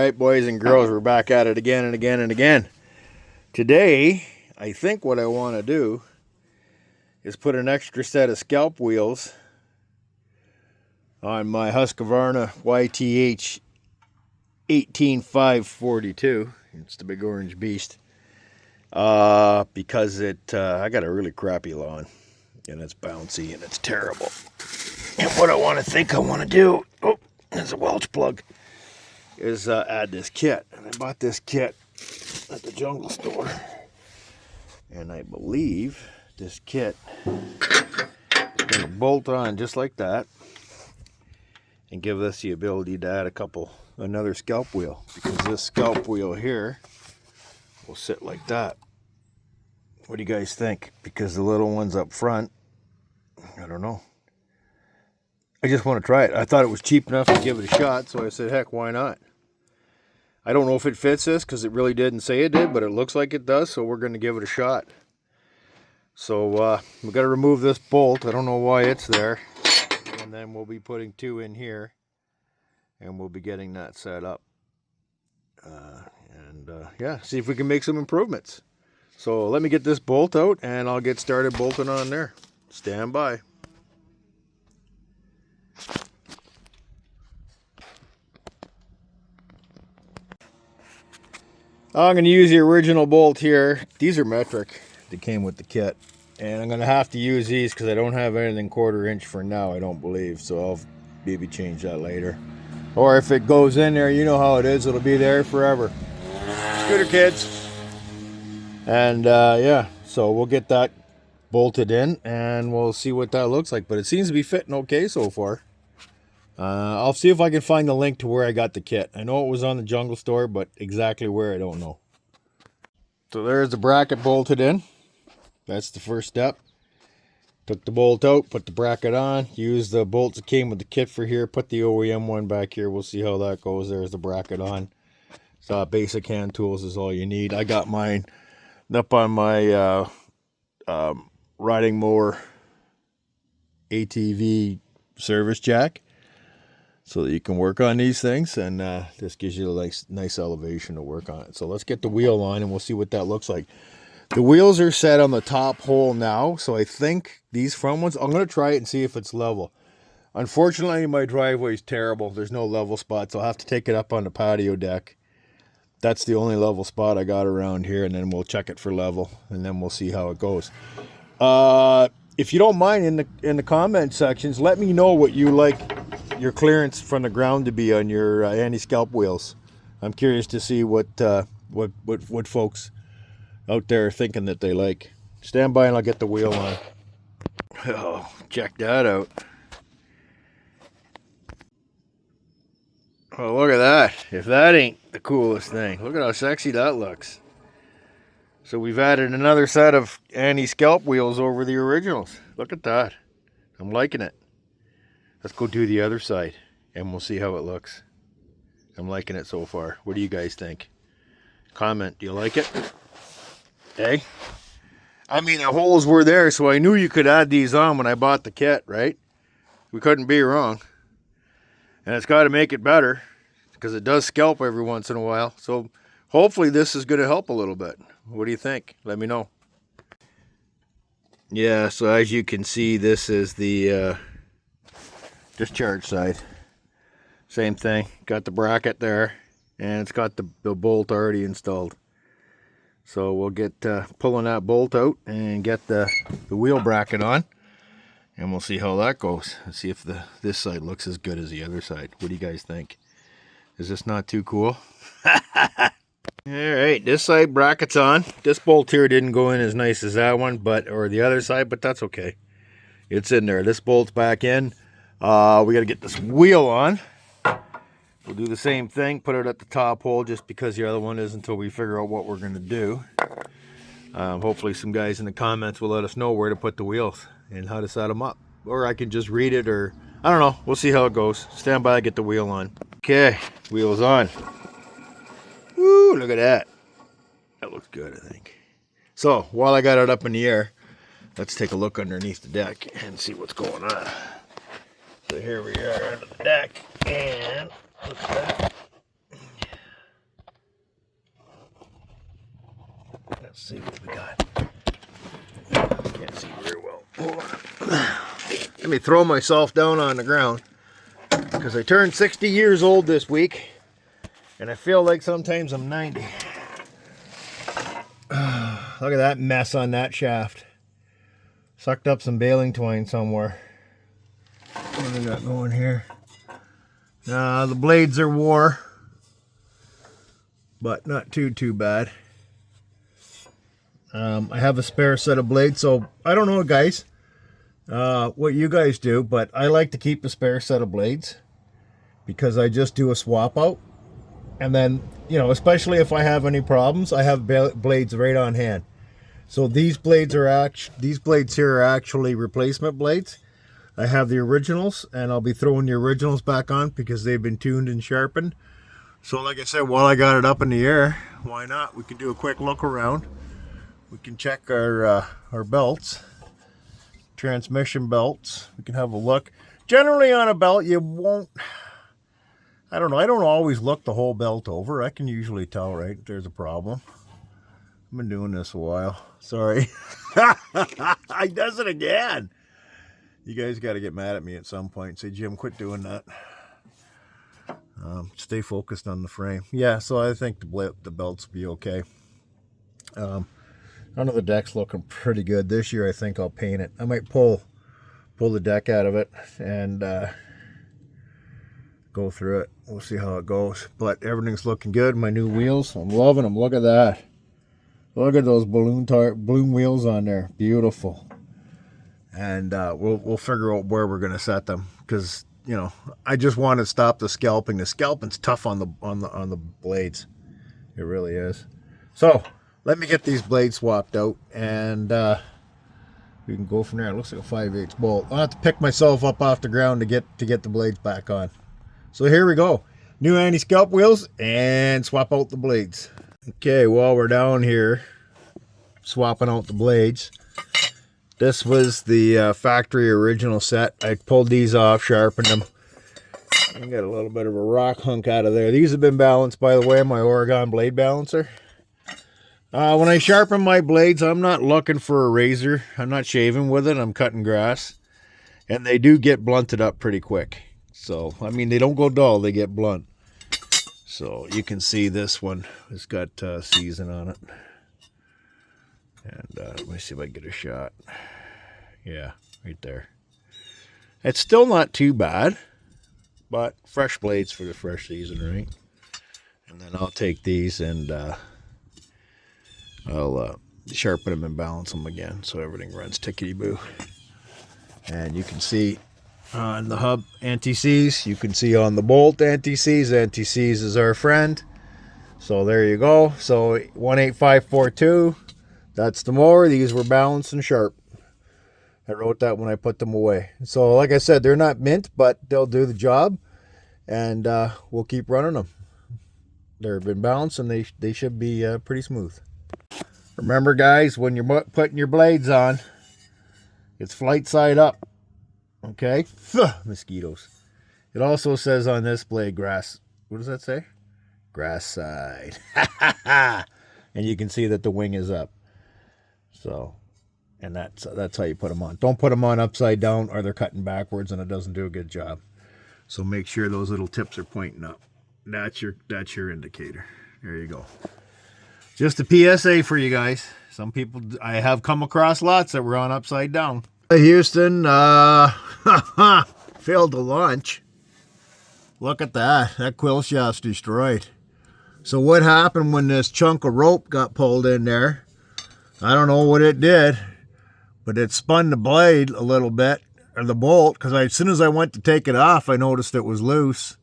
Alright, boys and girls, we're back at it again and again and again. Today, I think what I want to do is put an extra set of scalp wheels on my Husqvarna YTH18542. It's the big orange beast. Because I got a really crappy lawn, and it's bouncy and it's terrible. And what I want to do, oh, there's a Welch plug, is add this kit. And I bought this kit at the jungle store, and I believe this kit is going to bolt on just like that and give us the ability to add another scalp wheel, because this scalp wheel here will sit like that. What do you guys think? Because the little one's up front, I don't know. I just want to try it. I thought it was cheap enough to give it a shot, so I said, heck, why not? I don't know if it fits this, because it really didn't say it did, but it looks like it does, so we're going to give it a shot. So we've got to remove this bolt. I don't know why it's there. And then we'll be putting two in here, and we'll be getting that set up. Yeah, see if we can make some improvements. So let me get this bolt out, and I'll get started bolting on there. Stand by. I'm going to use the original bolt here. These are metric. They came with the kit. And I'm going to have to use these because I don't have anything 1/4 inch for now, I don't believe. So I'll maybe change that later. Or if it goes in there, you know how it is. It'll be there forever. Scooter kids. And yeah, so we'll get that bolted in and we'll see what that looks like. But it seems to be fitting okay so far. I'll see if I can find the link to where I got the kit. I know it was on the jungle store, but exactly where, I don't know. So there's the bracket bolted in. That's the first step. Took the bolt out, put the bracket on, used the bolts that came with the kit for here, put the OEM one back here. We'll see how that goes. There's the bracket on. So basic hand tools is all you need. I got mine up on my riding mower ATV service jack, so that you can work on these things, and this gives you a nice elevation to work on it. So let's get the wheel on and we'll see what that looks like. The wheels are set on the top hole now, so I think these front ones, I'm going to try it and see if it's level. Unfortunately, my driveway is terrible. There's no level spots. I'll have to take it up on the patio deck. That's the only level spot I got around here, and then we'll check it for level, and then we'll see how it goes. If you don't mind, in the comment sections, let me know what you like your clearance from the ground to be on your anti-scalp wheels. I'm curious to see what folks out there are thinking that they like. Stand by and I'll get the wheel on. Oh, check that out. Oh, look at that. If that ain't the coolest thing. Look at how sexy that looks. So we've added another set of anti-scalp wheels over the originals. Look at that. I'm liking it. Let's go do the other side and we'll see how it looks. I'm liking it so far. What do you guys think? Comment. Do you like it? Hey? I mean, the holes were there, so I knew you could add these on when I bought the kit, right? We couldn't be wrong. And it's got to make it better, because it does scalp every once in a while. So hopefully this is going to help a little bit. What do you think? Let me know. Yeah, so as you can see, this is the discharge side. Same thing. Got the bracket there, and it's got the bolt already installed. So we'll get pulling that bolt out and get the wheel bracket on. And we'll see how that goes. Let's see if this side looks as good as the other side. What do you guys think? Is this not too cool? Alright, this side bracket's on. This bolt here didn't go in as nice as that one, or the other side, but that's okay. It's in there. This bolt's back in. We got to get this wheel on. We'll do the same thing. Put it at the top hole just because the other one is until we figure out what we're going to do. Hopefully some guys in the comments will let us know where to put the wheels and how to set them up. Or I can just read it, or I don't know. We'll see how it goes. Stand by, get the wheel on. Okay, wheels on. Woo, look at that. That looks good, I think. So, while I got it up in the air, let's take a look underneath the deck and see what's going on. So here we are under the deck, and look at that. Let's see what we got. Can't see very well. Hold on. Let me throw myself down on the ground because I turned 60 years old this week and I feel like sometimes I'm 90. Look at that mess on that shaft. Sucked up some baling twine somewhere. What do we got going here? The blades are wore, but not too bad. I have a spare set of blades, so I don't know, guys, what you guys do, but I like to keep a spare set of blades because I just do a swap out. And then, you know, especially if I have any problems, I have blades right on hand. So these blades here are actually replacement blades. I have the originals, and I'll be throwing the originals back on because they've been tuned and sharpened. So like I said, while I got it up in the air, why not? We can do a quick look around. We can check our belts, transmission belts. We can have a look. Generally on a belt, you won't, I don't know, I don't always look the whole belt over. I can usually tell, right, if there's a problem. I've been doing this a while. Sorry. I does it again. You guys got to get mad at me at some point and say, Jim, quit doing that. Stay focused on the frame. Yeah, so I think the belts will be okay. None of the deck's looking pretty good. This year I think I'll paint it. I might pull the deck out of it and go through it. We'll see how it goes. But everything's looking good. My new wheels, I'm loving them. Look at that. Look at those balloon wheels on there. Beautiful. And we'll figure out where we're going to set them because, you know, I just want to stop the scalping. The scalping's tough on the blades. It really is. So let me get these blades swapped out and we can go from there. It looks like a 5/8 bolt. I'll have to pick myself up off the ground to get the blades back on. So here we go. New anti-scalp wheels and swap out the blades. Okay, while we're down here swapping out the blades, this was the factory original set. I pulled these off, sharpened them. I got a little bit of a rock hunk out of there. These have been balanced, by the way, my Oregon blade balancer. When I sharpen my blades, I'm not looking for a razor. I'm not shaving with it. I'm cutting grass. And they do get blunted up pretty quick. So, I mean, they don't go dull. They get blunt. So, you can see this one has got season on it. And let me see if I can get a shot. Yeah, right there. It's still not too bad, but fresh blades for the fresh season, right? And then I'll take these and I'll sharpen them and balance them again so everything runs tickety-boo. And you can see on the hub anti-seize, you can see on the bolt anti-seize. Anti-seize is our friend. So there you go. So 18542. That's the mower. These were balanced and sharp. I wrote that when I put them away. So like I said, they're not mint, but they'll do the job. And we'll keep running them. They've been balanced and they should be pretty smooth. Remember, guys, when you're putting your blades on, it's flight side up. Okay? Mosquitoes. It also says on this blade, grass. What does that say? Grass side. And you can see that the wing is up. So, and that's how you put them on. Don't put them on upside down or they're cutting backwards and it doesn't do a good job. So make sure those little tips are pointing up. That's your indicator. There you go. Just a PSA for you guys. Some people, I have come across lots that were on upside down. Houston, failed to launch. Look at that. That quill shaft's destroyed. So what happened when this chunk of rope got pulled in there? I don't know what it did, but it spun the blade a little bit, or the bolt, because as soon as I went to take it off, I noticed it was loose.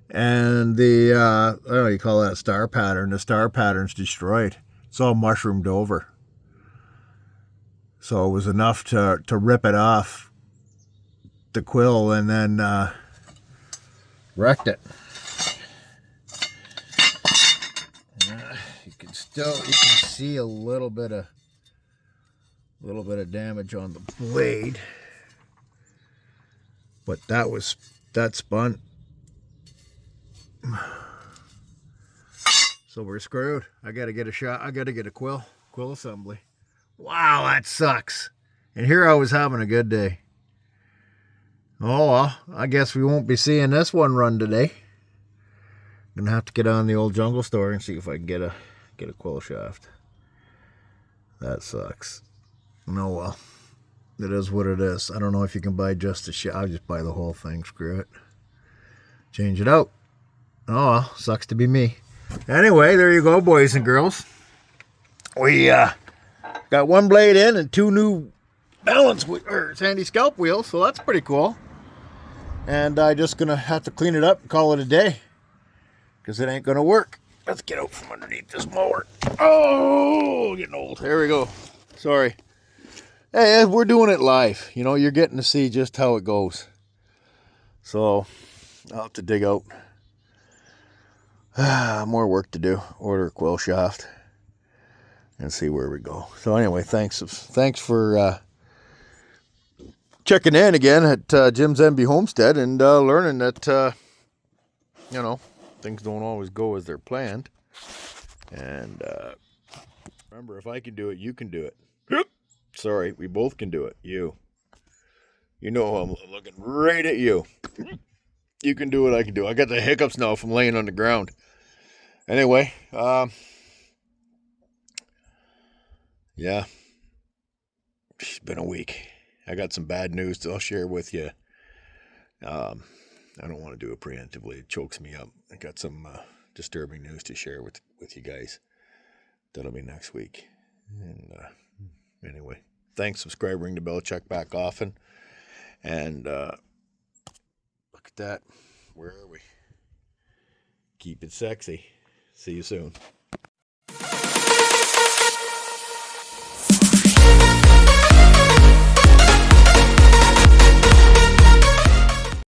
And the, I don't know, you call that star pattern. The star pattern's destroyed. It's all mushroomed over. So it was enough to rip it off the quill and then wrecked it. You can see a little bit of damage on the blade, but that spun. So we're screwed. I got to get a shot. I got to get a quill. quill assembly. Wow, that sucks. And here I was having a good day. Oh, well, I guess we won't be seeing this one run today. Gonna have to get on the old jungle store and see if I can get a quill shaft. That sucks. No, well, it is what it is. I don't know if you can buy just a shaft. I'll just buy the whole thing. Screw it. Change it out. Oh, well, sucks to be me. Anyway, there you go, boys and girls. We got one blade in and 2 new balance or sandy scalp wheels, so that's pretty cool. And I'm just gonna have to clean it up and call it a day, because it ain't gonna work. Let's get out from underneath this mower. Oh, getting old. There we go. Sorry. Hey, we're doing it live. You know, you're getting to see just how it goes. So I'll have to dig out. More work to do. Order a quill shaft and see where we go. So anyway, thanks for checking in again at Jim's MB Homestead and learning that you know, things don't always go as they're planned. And remember, if I can do it, you can do it. Sorry, we both can do it. You know I'm looking right at you. You can do what I can do. I got the hiccups now from laying on the ground. Anyway, yeah, it's been a week. I got some bad news I'll share with you. I don't want to do it preemptively. It chokes me up. I got some disturbing news to share with you guys. That'll be next week. And anyway, thanks. Subscribe, ring the bell, check back often. And look at that. Where are we? Keep it sexy. See you soon.